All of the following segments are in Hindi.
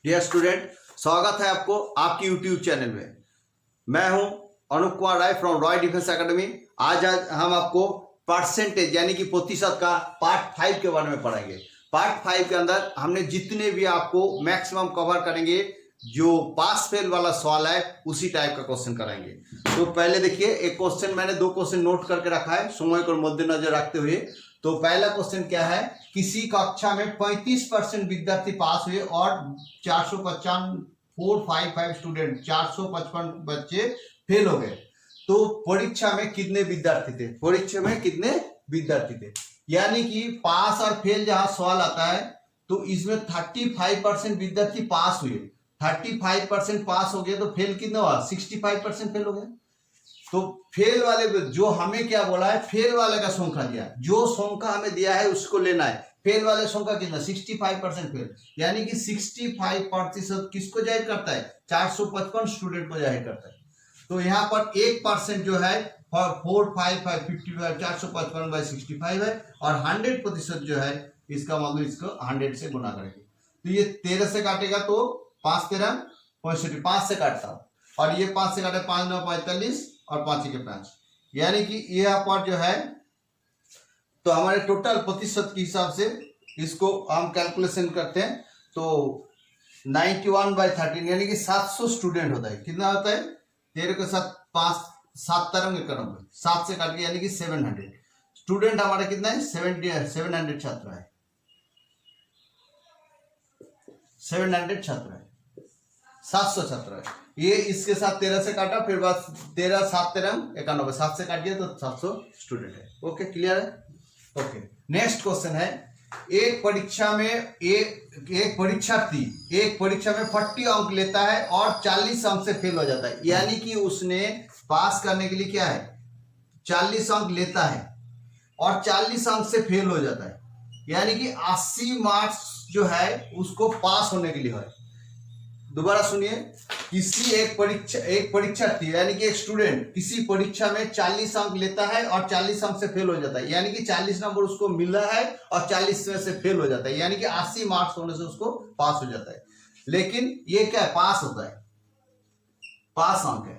डियर स्टूडेंट, स्वागत है आपको आपकी यूट्यूब चैनल में। मैं हूं Anup Kumar Rai from Roy defence academy. आज हम आपको परसेंटेज यानी कि प्रतिशत का पार्ट 5 के बारे में पढ़ाएंगे। पार्ट 5 के अंदर हमने जितने भी आपको मैक्सिमम कवर करेंगे, जो पास फेल वाला सवाल है उसी टाइप का क्वेश्चन कराएंगे। तो पहले देखिए, एक क्वेश्चन मैंने 2 क्वेश्चन नोट करके रखा है समय को मद्देनजर रखते हुए। तो पहला क्वेश्चन क्या है, किसी कक्षा में 35% विद्यार्थी पास हुए और 455 स्टूडेंट 455 बच्चे फेल हो गए, तो परीक्षा में कितने विद्यार्थी थे? परीक्षा में कितने विद्यार्थी थे, यानी कि पास और फेल जहां सवाल आता है तो इसमें 35% विद्यार्थी पास हुए, 35% पास हो गए, तो फेल कितना हुआ? 65% फेल हो गए। तो फेल वाले जो हमें क्या बोला है, फेल वाले का संख्या दिया, जो संख्या हमें दिया है उसको लेना है। फेल वाले संख्या कितना? 65% फेल, यानी कि 65% किसको जाहिर करता है? 455 स्टूडेंट को जाहिर करता है। तो यहाँ पर 1% जो है 455 55 455 बाई 65 है, और 100% जो है इसका मतलब इसको 100 से गुना करेंगे। तो ये 13 से काटेगा तो 5 13 65, 5 से काटता हूं, और ये 5 से काटे 5 9 45 और 5 के 5, यानी कि यहाँ पर जो है तो हमारे टोटल प्रतिशत के हिसाब से इसको हम कैलकुलेशन करते हैं तो 91/13 यानी कि 700 स्टूडेंट होता है। कितना होता है? 13 के साथ 5 7 तरंग 91, 7 से काट के यानी कि 700 स्टूडेंट हमारा कितना है? 700 छात्र है, 700 छात्र है, 700 छात्र है। ये इसके साथ 13 से काटा, फिर बाद 13 7 13 91, 7 से काट दिया तो 700 स्टूडेंट है। ओके, क्लियर है? ओके, नेक्स्ट क्वेश्चन है, एक परीक्षा में एक परीक्षार्थी एक परीक्षा में 40 अंक लेता है और 40 अंक से फेल हो जाता है, यानी कि उसने पास करने के लिए क्या है, 40 अंक लेता है और 40 अंक से फेल हो जाता है, यानी कि 80 मार्क्स जो है उसको पास होने के लिए है। दोबारा सुनिए, किसी एक परीक्षार्थी यानी कि एक स्टूडेंट किसी परीक्षा में 40 अंक लेता है और 40 अंक से फेल हो जाता है, यानी कि 40 नंबर उसको मिला है और 40 में से फेल हो जाता है, यानी कि 80 मार्क्स होने से उसको पास हो जाता है। लेकिन ये क्या है? पास होता है, पास अंक है।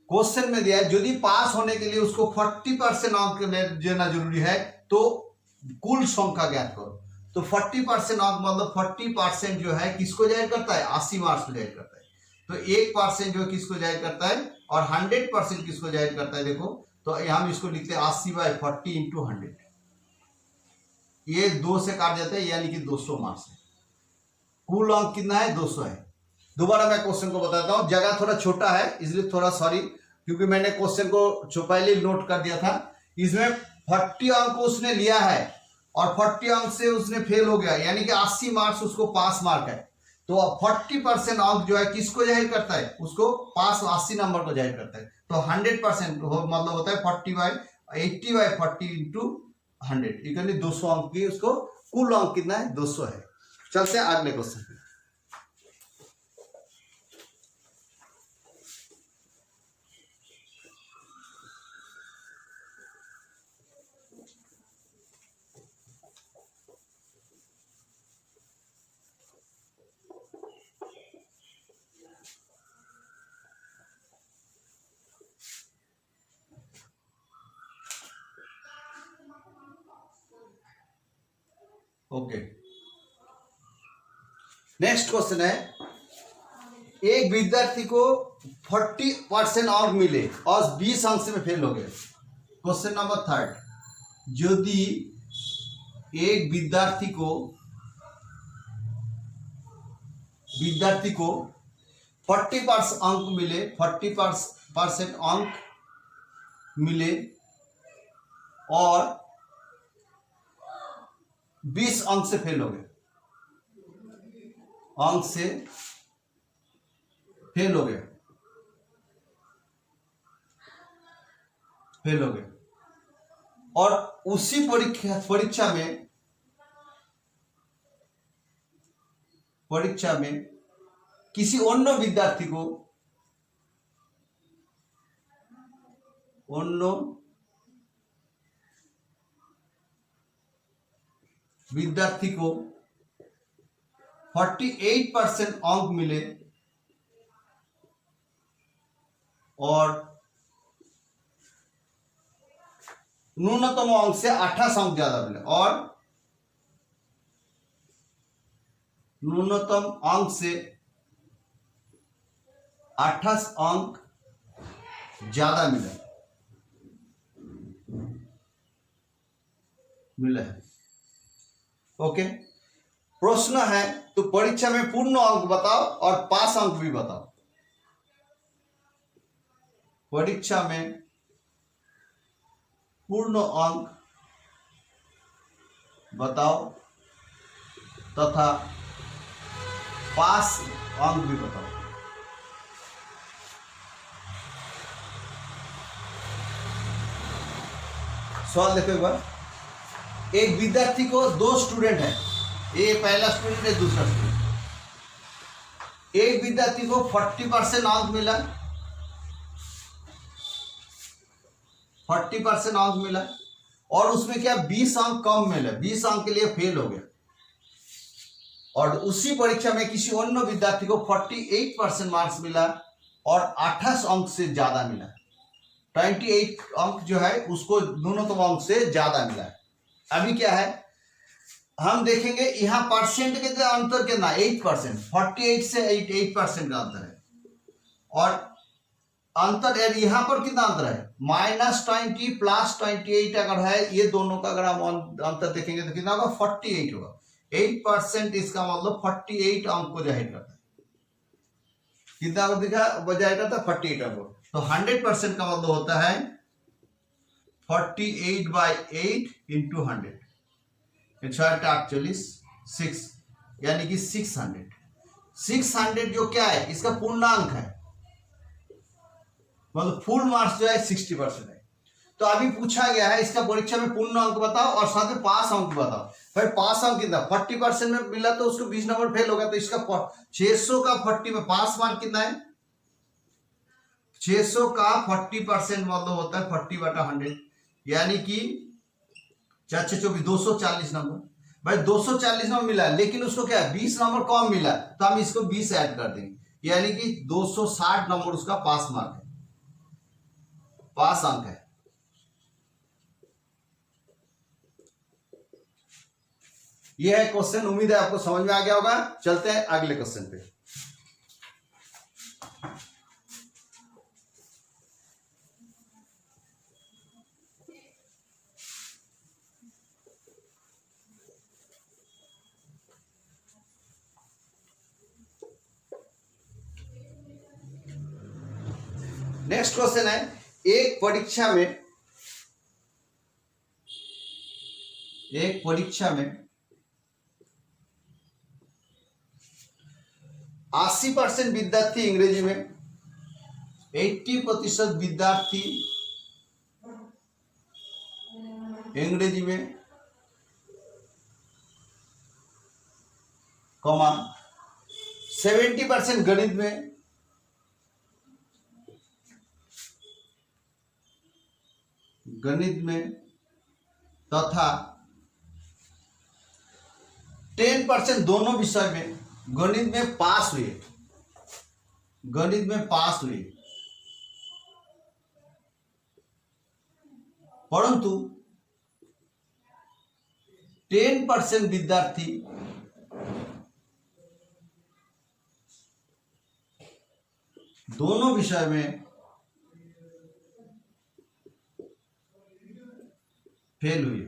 क्वेश्चन में दिया है यदि पास होने के लिए उसको 40% अंक लेना जरूरी है तो कुल संख्या ज्ञात करो। तो 40% अंक मतलब 40% जो है किसको जाहिर करता है? 80 मार्क्स को जाहिर करता है। तो 1% जो किसको जाहिर करता है और 100% किसको जाहिर करता है? देखो, तो हम इसको लिखते हैं 80/40 इंटू 100। ये 2 से काट जाता है, यानी कि 200 मार्क्स है। कुल अंक कितना है? 200 है। दोबारा मैं क्वेश्चन को बताता हूं, जगह थोड़ा छोटा है इसलिए थोड़ा सॉरी, क्योंकि मैंने क्वेश्चन को पहले नोट कर दिया था। इसमें 40 अंक उसने लिया है और 40 अंक से उसने फेल हो गया, यानी कि 80 मार्क्स उसको पास मार्क है। तो 40% अंक जो है किसको जाहिर करता है? उसको पास 80 नंबर को जाहिर करता है। तो 100% मतलब होता है 80/40 इंटू 100 इक्वली 200 अंक की उसको कुल अंक कितना है? 200 है। चलते हैं अगले क्वेश्चन पे। ओके, नेक्स्ट क्वेश्चन है, एक विद्यार्थी को 40% अंक मिले और 20 अंक से में फेल हो गए। क्वेश्चन नंबर 3, यदि एक विद्यार्थी को 40% अंक मिले, 40% अंक मिले और 20 अंक से फेल हो गए, अंक से फेल हो गए, और उसी परीक्षा में किसी अन्य विद्यार्थी को 48% अंक मिले और न्यूनतम अंक से 28 अंक ज्यादा मिले, और न्यूनतम अंक से 28 अंक ज्यादा मिला है। ओके, प्रश्न है तो परीक्षा में पूर्ण अंक बताओ और पास अंक भी बताओ। परीक्षा में पूर्ण अंक बताओ तथा पास अंक भी बताओ। सवाल देखो एक बार। एक विद्यार्थी को दो स्टूडेंट है, ये पहला स्टूडेंट है, दूसरा स्टूडेंट। एक विद्यार्थी को 40% अंक मिला, 40% अंक मिला, और उसमें क्या 20 अंक कम मिला, 20 अंक के लिए फेल हो गया। और उसी परीक्षा में किसी अन्य विद्यार्थी को 48% मार्क्स मिला और 28 अंक से ज्यादा मिला। 28 अंक जो है उसको न्यूनतम अंक से ज्यादा मिला है। अभी क्या है, हम देखेंगे यहाँ परसेंट के अंतर कितना, 8%, 48 से 8% का अंतर है। और अंतर यहाँ पर कितना अंतर है, -20 +28 अगर है, ये दोनों का अगर हम अंतर देखेंगे तो कितना होगा, 48 होगा। 8% इसका मतलब 48 अंक को जाहिर करता है। कितना जाहिर करता है, 48 अंक। तो 100% का मतलब होता है 48/8 × 100, 6, यानी कि 600 जो क्या है, इसका पूर्णांक है, मतलब फुल मार्क्स जो है 60% है। तो अभी पूछा गया है इसका परीक्षा में पूर्ण अंक बताओ और साथ में पास अंक बताओ। भाई पास अंक कितना, 40% में मिला तो उसको 20 नंबर फेल होगा, तो इसका 600 का 40 में पास मार्क कितना है, 600 का 40% मतलब होता है 40/100, यानी कि 4 6 24 240 नंबर। भाई 240 नंबर मिला, लेकिन उसको क्या है 20 नंबर कम मिला, तो हम इसको 20 ऐड कर देंगे, यानी कि 260 नंबर उसका पास मार्क है, पास अंक है। यह है क्वेश्चन, उम्मीद है आपको समझ में आ गया होगा। चलते हैं अगले क्वेश्चन पे। नेक्स्ट क्वेश्चन है, एक परीक्षा में 80% विद्यार्थी अंग्रेजी में, 80% विद्यार्थी अंग्रेजी में, कॉमा 70% गणित में तथा 10% दोनों विषय में गणित में पास हुए, परंतु 10% विद्यार्थी दोनों विषय में फेल हुए।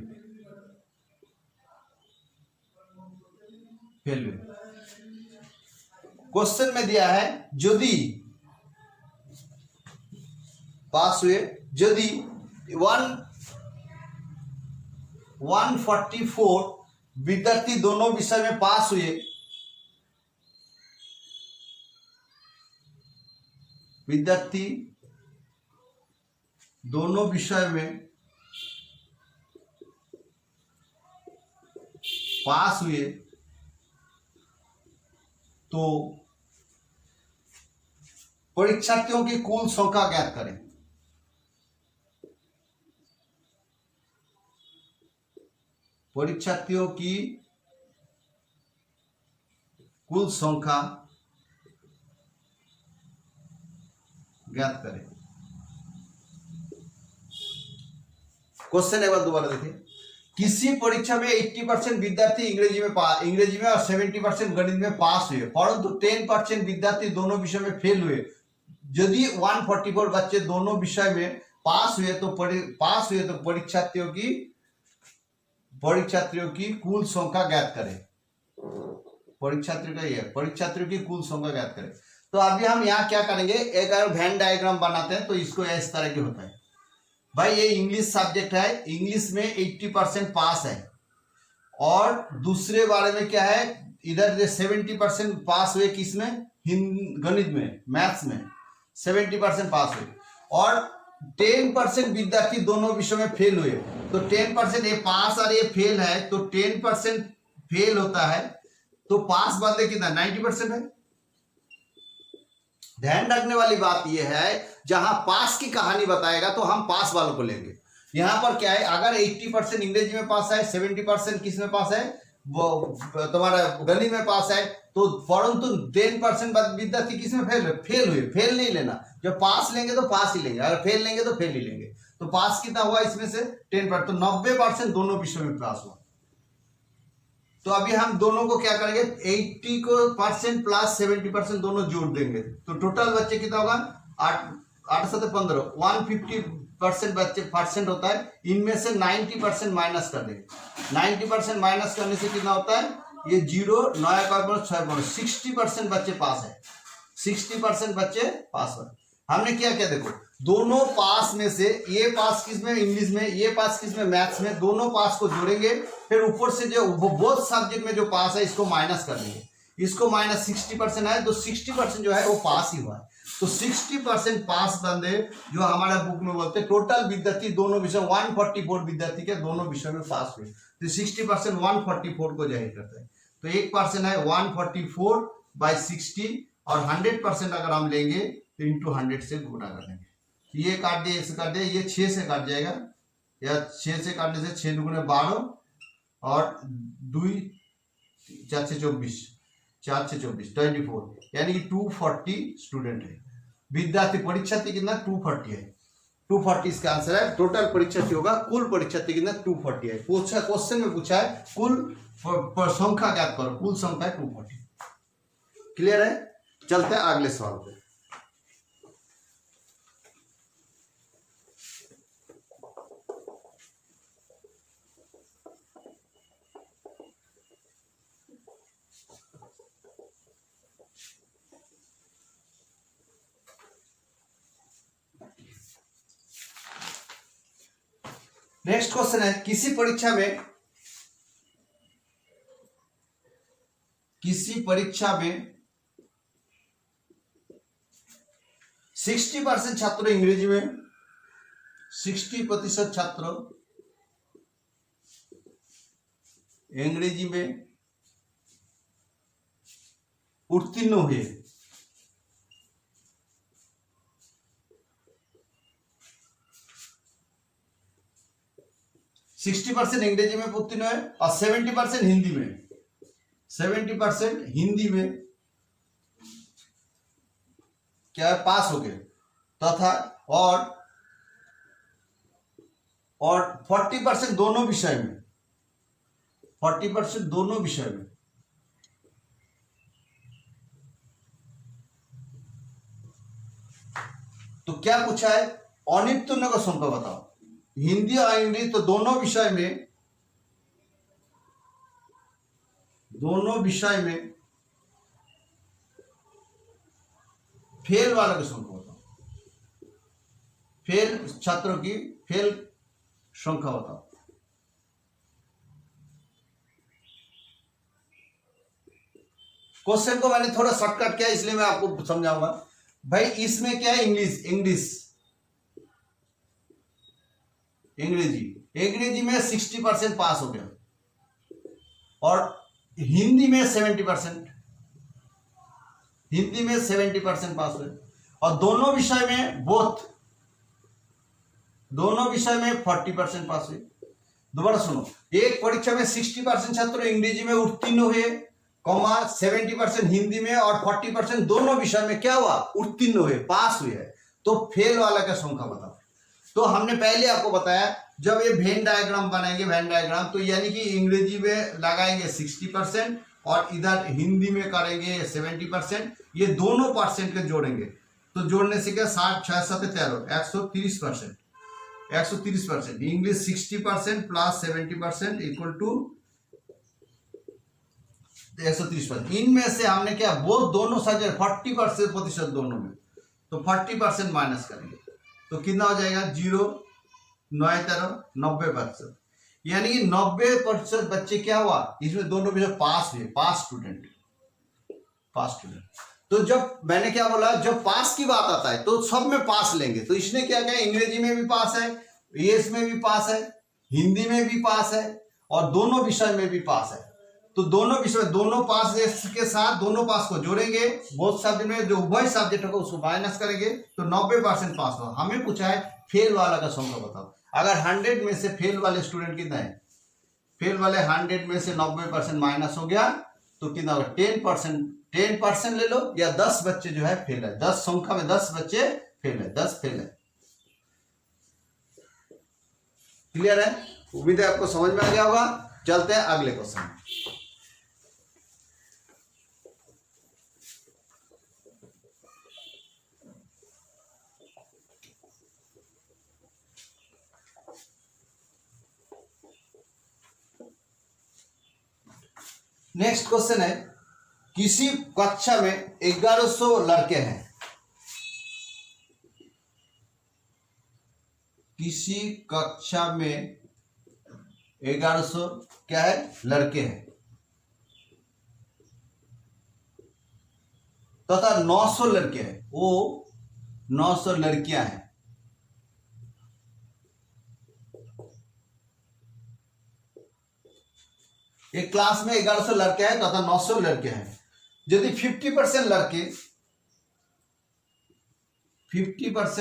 क्वेश्चन में दिया है यदि पास हुए, यदि 144 विद्यार्थी दोनों विषय में पास हुए, विद्यार्थी दोनों विषय में पास हुए, तो परीक्षार्थियों की कुल संख्या ज्ञात करें। परीक्षार्थियों की कुल संख्या ज्ञात करें। क्वेश्चन एक बार दोबारा देखिए, किसी परीक्षा में 80% विद्यार्थी इंग्रेजी में और 70% गणित में पास हुए, परंतु 10% विद्यार्थी दोनों विषय में फेल हुए। यदि 144 बच्चे दोनों विषय में पास हुए तो परीक्षार्थियों की कुल संख्या ज्ञात करें। परीक्षार्थियों की कुल संख्या ज्ञात करें। तो अभी हम यहाँ क्या करेंगे, एक वेन डायग्राम बनाते हैं। तो इसको इस तरह की होता है, भाई ये इंग्लिश सब्जेक्ट है, इंग्लिश में 80% पास है, और दूसरे बारे में क्या है, इधर 70% पास हुए, किसमें, गणित में, मैथ्स में 70% पास हुए, और 10% विद्यार्थी दोनों विषयों में फेल हुए। तो 10% ये पास और ये फेल है, तो 10% फेल होता है, तो पास बंदे कितना, 90% है। ध्यान रखने वाली बात यह है, जहां पास की कहानी बताएगा तो हम पास वालों को लेंगे। यहां पर क्या है, अगर 80% इंग्रेजी में पास है, 70% किस में पास है, वो तुम्हारा गणित में पास है, तो परंतु 10% विद्यार्थी किस में फेल हुए। फेल नहीं लेना, जब पास लेंगे तो पास ही लेंगे, अगर फेल लेंगे तो फेल ही लेंगे। तो पास कितना हुआ इसमें से 10%, तो 90% दोनों विषयों में पास हुआ। तो अभी हम दोनों को क्या करेंगे, 80% प्लस 70% दोनों जोड़ देंगे, तो टोटल बच्चे कितना होगा, 8 7 15, 150% बच्चे परसेंट होता है। इनमें से 90% माइनस कर देंगे। 90% माइनस करने से कितना होता है, ये 0 9 6 60% बच्चे पास है। 60% बच्चे पास है। हमने क्या क्या देखो, दोनों पास में से ये पास किस में, इंग्लिश में, ये पास किस में, मैथ्स में, दोनों पास को जोड़ेंगे, फिर ऊपर से जो बोथ सब्जेक्ट में जो पास है इसको माइनस कर देंगे। इसको माइनस 60% है, तो 60% जो है वो पास ही हुआ है। तो 60% पास बंदे जो हमारा बुक में बोलते हैं, टोटल विद्यार्थी दोनों विषय 144 विद्यार्थी के दोनों विषय में पास हुए, तो 60% 144 को जाहिर करता है। तो 1% है 144/60, और 100% अगर हम लेंगे तो इंटू 100 से गुणा कर देंगे। ये काट दिए, इसे काट दिए, ये 6 से काट जाएगा, या 6 से काटने से 6 दुगुने 12 और 2 4 से 24, 4 से 24 24, यानी कि 240 स्टूडेंट है। विद्यार्थी परीक्षार्थी कितना, 240 है। 240 इसका आंसर है। टोटल परीक्षार्थी होगा, कुल परीक्षार्थी कितना, 240 है। पूछा, क्वेश्चन में पूछा है कुल संख्या ज्ञात करो, कुल संख्या है 240। क्लियर है। चलते हैं अगले सवाल पे। नेक्स्ट क्वेश्चन है, किसी परीक्षा में 60% छात्र इंग्रेजी में, 60% छात्र अंग्रेजी में उत्तीर्ण हुए, 60% अंग्रेजी में उत्तीर्ण है, और 70% हिंदी में, 70% हिंदी में क्या पास हो गए, तथा और 40% दोनों विषय में, 40% दोनों विषय में। तो क्या पूछा है, अनित्युन्न का संख्या बताओ। हिंदी और इंग्लिश, तो दोनों विषय में फेल वालों की संख्या बताओ। फेल छात्रों की फेल संख्या बताओ। क्वेश्चन को मैंने थोड़ा शॉर्टकट किया, इसलिए मैं आपको समझाऊंगा। भाई इसमें क्या है, अंग्रेजी में 60% पास हो गया, और हिंदी में 70%, हिंदी में 70% पास हुए, और दोनों विषय में दोनों विषय में 40% पास हुए। दोबारा सुनो, एक परीक्षा में 60% छात्र अंग्रेजी में उत्तीर्ण हुए, कॉमा 70% हिंदी में और 40% दोनों विषय में क्या हुआ, उत्तीर्ण हुए, पास हुए है। तो फेल वाला का संख्या बताओ। तो हमने पहले आपको बताया जब ये वेन डायग्राम बनाएंगे, वेन डायग्राम, तो यानी कि अंग्रेजी में लगाएंगे 60% और इधर हिंदी में करेंगे 70%, ये दोनों परसेंट के जोड़ेंगे। तो जोड़ने से क्या 60 6 7 13 130%, 130%। English 60% plus 70% equal to 130%। इनमें से हमने क्या, वो दोनों सब्जेक्ट 40% दोनों में, तो 40% माइनस करेंगे तो कितना हो जाएगा, 0 9 13 90%। यानी कि 90% बच्चे क्या हुआ, इसमें दोनों विषय पास हुए, पास स्टूडेंट। तो जब मैंने क्या बोला, जब पास की बात आता है तो सब में पास लेंगे। तो इसने क्या किया, अंग्रेजी में भी पास है, ईएस में भी पास है, हिंदी में भी पास है और दोनों विषय में भी पास है। तो दोनों विषय, दोनों पास के साथ दोनों पास को जोड़ेंगे, बहुत सब्जेक्ट में जो उभय सब्जेक्ट होगा उसको माइनस करेंगे तो 90% पास होगा। हमें पूछा है फेल वाला का संख्या बताओ। अगर 100 में से फेल वाले स्टूडेंट कितना है, फेल वाले 100 में से 90% माइनस हो गया तो कितना होगा, 10% ले लो, या 10 बच्चे जो है फेल है, 10 संख्या में 10 बच्चे फेल है, 10 फेल है। क्लियर है? उम्मीद है आपको समझ में आ गया होगा। चलते हैं अगले क्वेश्चन। नेक्स्ट क्वेश्चन है, किसी कक्षा में 1100 लड़के हैं, किसी कक्षा में 1100 क्या है, लड़के हैं तथा 900 लड़के हैं, वो 900 लड़कियां हैं। एक क्लास में 1100 लड़के हैं तथा 900 लड़के हैं। यदि 50%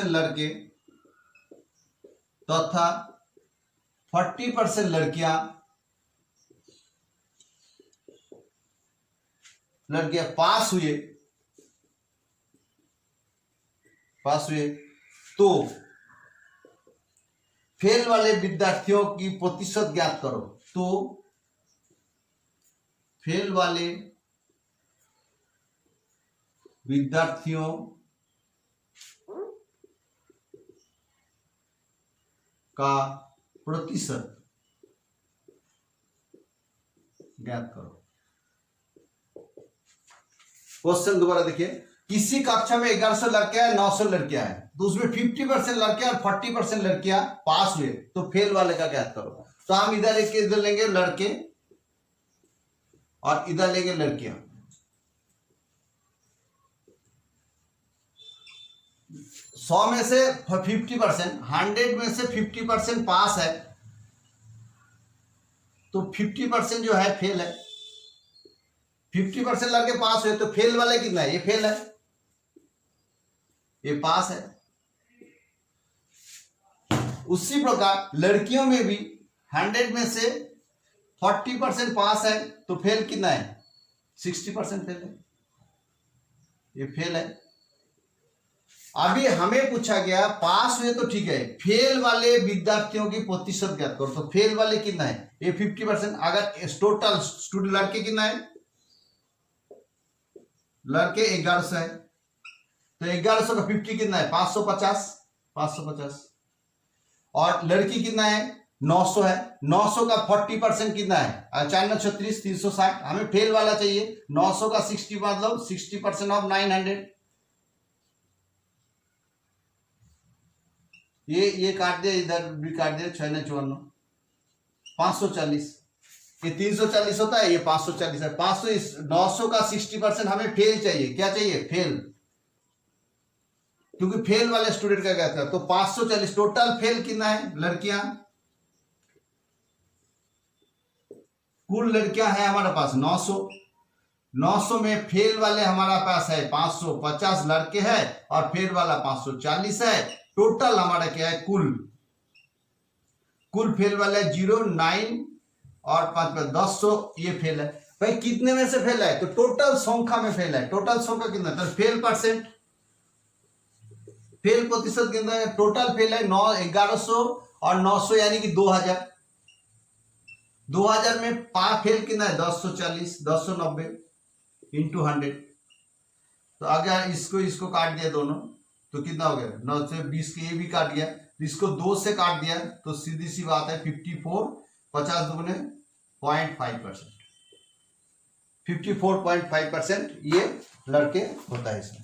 लड़के तथा 40% लड़कियां पास हुए तो फेल वाले विद्यार्थियों की प्रतिशत ज्ञात करो। तो फेल वाले विद्यार्थियों का प्रतिशत ज्ञात करो। क्वेश्चन दोबारा देखिए, किसी कक्षा में 1100 लड़के हैं, 900 लड़कियां हैं, तो उसमें 50% लड़के और 40% लड़कियां पास हुए तो फेल वाले का ज्ञात करो। तो हम इधर लेंगे लड़के और इधर लेंगे लड़कियां। 100 में से 50%, 100 में से 50% पास है तो 50% जो है फेल है। 50% लड़के पास हुए तो फेल वाले कितना है, ये फेल है, ये पास है। उसी प्रकार लड़कियों में भी 100 में से 40% पास है तो फेल कितना है, 60% फेल है, ये फेल है। अभी हमें पूछा गया पास हुए तो ठीक है, फेल वाले विद्यार्थियों की प्रतिशत ज्ञात करो। तो फेल वाले कितना है, ये 50%। अगर टोटल स्टूडेंट लड़के कितना है, लड़के 1100 है तो 1100 का 50 कितना है, 550। और लड़की कितना है, 900 है। 900 का 40% कितना है, 4 9 36 360। हमें फेल वाला चाहिए। 900 का 60 मतलब 60% ऑफ 900। ये काट दिया, इधर भी काट दिया, 6 9 54 540। ये 340 होता है, ये 540 है। 900 का 60% हमें फेल चाहिए। क्या चाहिए, फेल, क्योंकि फेल वाले स्टूडेंट का क्या था। तो 540 टोटल फेल कितना है, लड़कियां, कुल लड़कियां हैं हमारे पास 900। 900 में फेल वाले हमारा पास है 550 लड़के हैं और फेल वाला 540 है। टोटल हमारा क्या है, कुल फेल वाले 0 9 और 5 10 ये फेल है। भाई कितने में से फेल है? तो टोटल संख्या में फेल है। टोटल संख्या कितना? तो फेल परसेंट, फेल प्रतिशत कितना है? टोटल फेल है 1100 और 900 यानी कि 2000। 2000 में फेल कितना है? 1040, 1090 इंटू 100। तो अगर इसको काट दिया दोनों तो कितना हो गया? 9 से 20 के ये भी काट दिया, इसको 2 से काट दिया तो सीधी सी बात है 54, 50 दुगने 0.5%, 54.5% ये लड़के होता है इसमें।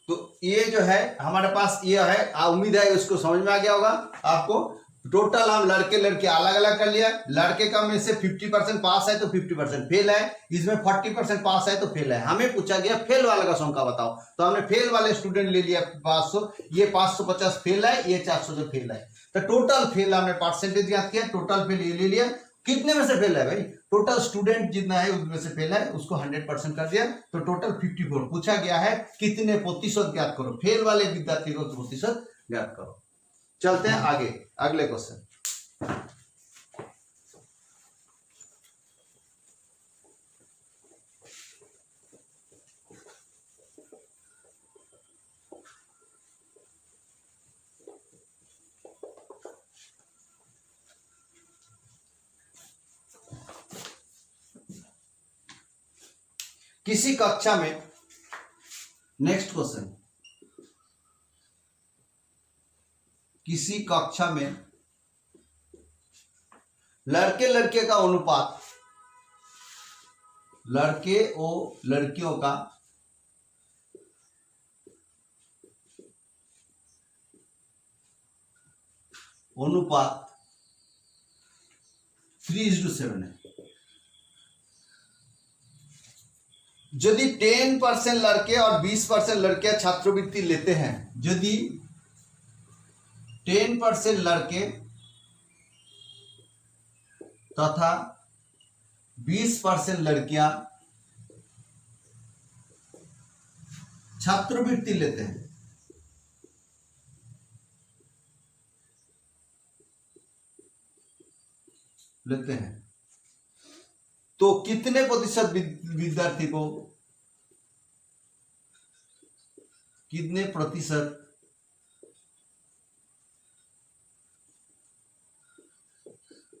तो ये जो है हमारे पास ये है, उम्मीद है उसको समझ में आ गया होगा आपको। टोटल हम लड़के लड़के अलग अलग कर लिया। लड़के का में से 50% पास है तो 50% फेल है, इसमें 40% पास है तो फेल है। हमें पूछा गया फेल वाले का संख्या बताओ, तो हमने फेल वाले स्टूडेंट ले लिया 500, ये 550 फेल है, ये 400 जो फेल है। तो टोटल फेल हमने परसेंटेज याद किया, टोटल फेल ये ले लिया। कितने में से फेल है भाई? टोटल स्टूडेंट जितना है उसमें से फेल है, उसको 100% कर दिया, तो टोटल 54। पूछा गया है कितने प्रतिशत ज्ञात करो, फेल वाले विद्यार्थी को प्रतिशत ज्ञात करो। चलते हैं आगे, अगले क्वेश्चन। किसी कक्षा में, नेक्स्ट क्वेश्चन, किसी कक्षा में लड़के लड़के का अनुपात, लड़के और लड़कियों का अनुपात 3:7 है। यदि 10% लड़के और 20% लड़कियां छात्रवृत्ति लेते हैं, यदि 10% लड़के तथा 20% लड़कियां छात्रवृत्ति लेते हैं, तो कितने प्रतिशत विद्यार्थी को, कितने प्रतिशत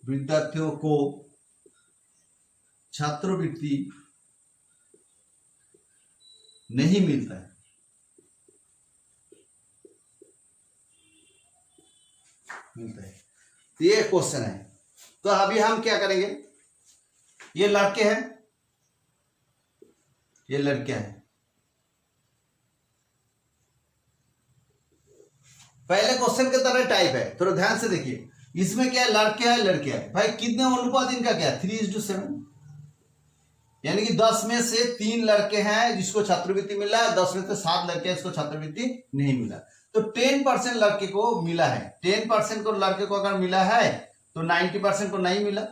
विद्यार्थियों को छात्रवृत्ति नहीं मिलता है? मिलता है, ये क्वेश्चन है। तो अभी हम क्या करेंगे, ये लड़के हैं, ये लड़कियां हैं। पहले क्वेश्चन के तरह टाइप है, थोड़ा ध्यान से देखिए। इसमें क्या है? लड़के हैं लड़कियां है। भाई कितने अनुपात इनका क्या है? 3:7, यानी कि 10 में से 3 लड़के हैं जिसको छात्रवृत्ति मिला है, 10 में से 7 लड़के हैं जिसको छात्रवृत्ति नहीं मिला। तो 10% लड़के को मिला है, 10% को लड़के को अगर मिला है तो 90% को नहीं मिला।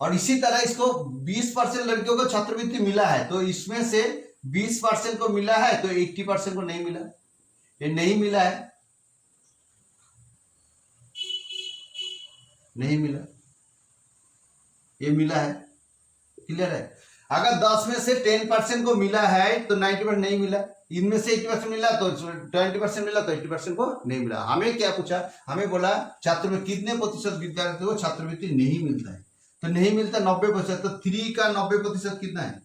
और इसी तरह इसको 20% लड़कियों को छात्रवृत्ति मिला है, तो इसमें से 20% को मिला है तो 80% को नहीं मिला। ये नहीं मिला है, नहीं मिला, ये मिला है। क्लियर है? अगर 10 में से 10% को मिला है तो 90% नहीं मिला, इनमें से 80% मिला तो 20% मिला तो 80% को नहीं मिला। हमें क्या पूछा? हमें बोला छात्रवृत्ति कितने प्रतिशत विद्यार्थी को छात्रवृत्ति नहीं मिलता है, तो नहीं मिलता 90%। तो 3 का 90% कितना है?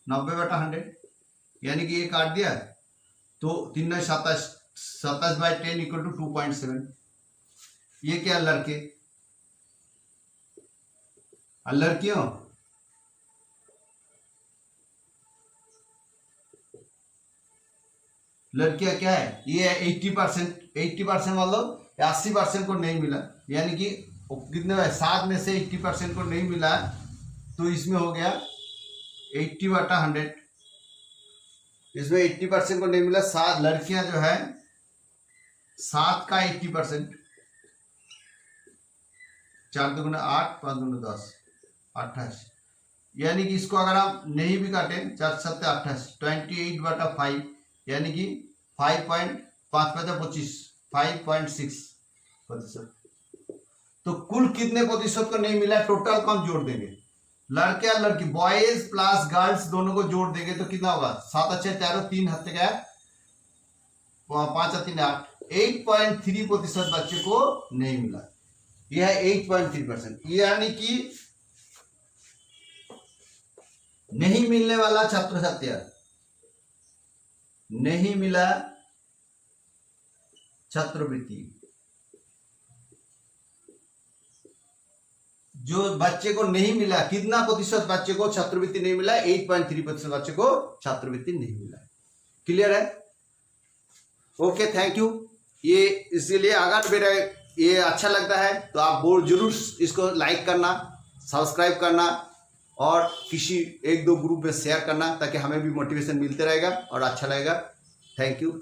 90/100, यानी कि ये काट दिया तो 3 27, 27/10 = 2.7। ये क्या? लड़के। और लड़कियों, लड़कियां क्या है? ये 80%, 80% मतलब 80% को नहीं मिला, यानी कि कितने है? 7 में से 80% को नहीं मिला, तो इसमें हो गया 80/100। इसमें 80% को नहीं मिला। 7 लड़कियां जो है 7 का 80%, 4 दूनी 8, 5 दूनी 10, 28, यानी कि इसको अगर हम नहीं भी काटे 4 7 28, 28/5, यानी कि 5.5 25, 5.6%। तो तो कुल कितने प्रतिशत को नहीं मिला, टोटल कौन जोड़ देंगे, लड़के और लड़की, बॉयज प्लस गर्ल्स दोनों को जोड़ देंगे तो कितना होगा, 7 अच्छे 13 3 हफ्ते का 5 3 8, 8.3% बच्चे को नहीं मिला। यह है 8.3%, यानी कि नहीं मिलने वाला छात्र छात्रा, नहीं मिला छात्रवृत्ति, जो बच्चे को नहीं मिला, कितना प्रतिशत बच्चे को छात्रवृत्ति नहीं मिला, 8.3% बच्चे को छात्रवृत्ति नहीं मिला। क्लियर है? Okay, thank you. ये इसलिए अगर मेरा ये अच्छा लगता है तो आप जरूर इसको लाइक करना, सब्सक्राइब करना और किसी 1-2 ग्रुप में शेयर करना, ताकि हमें भी मोटिवेशन मिलते रहेगा और अच्छा लगेगा। Thank you.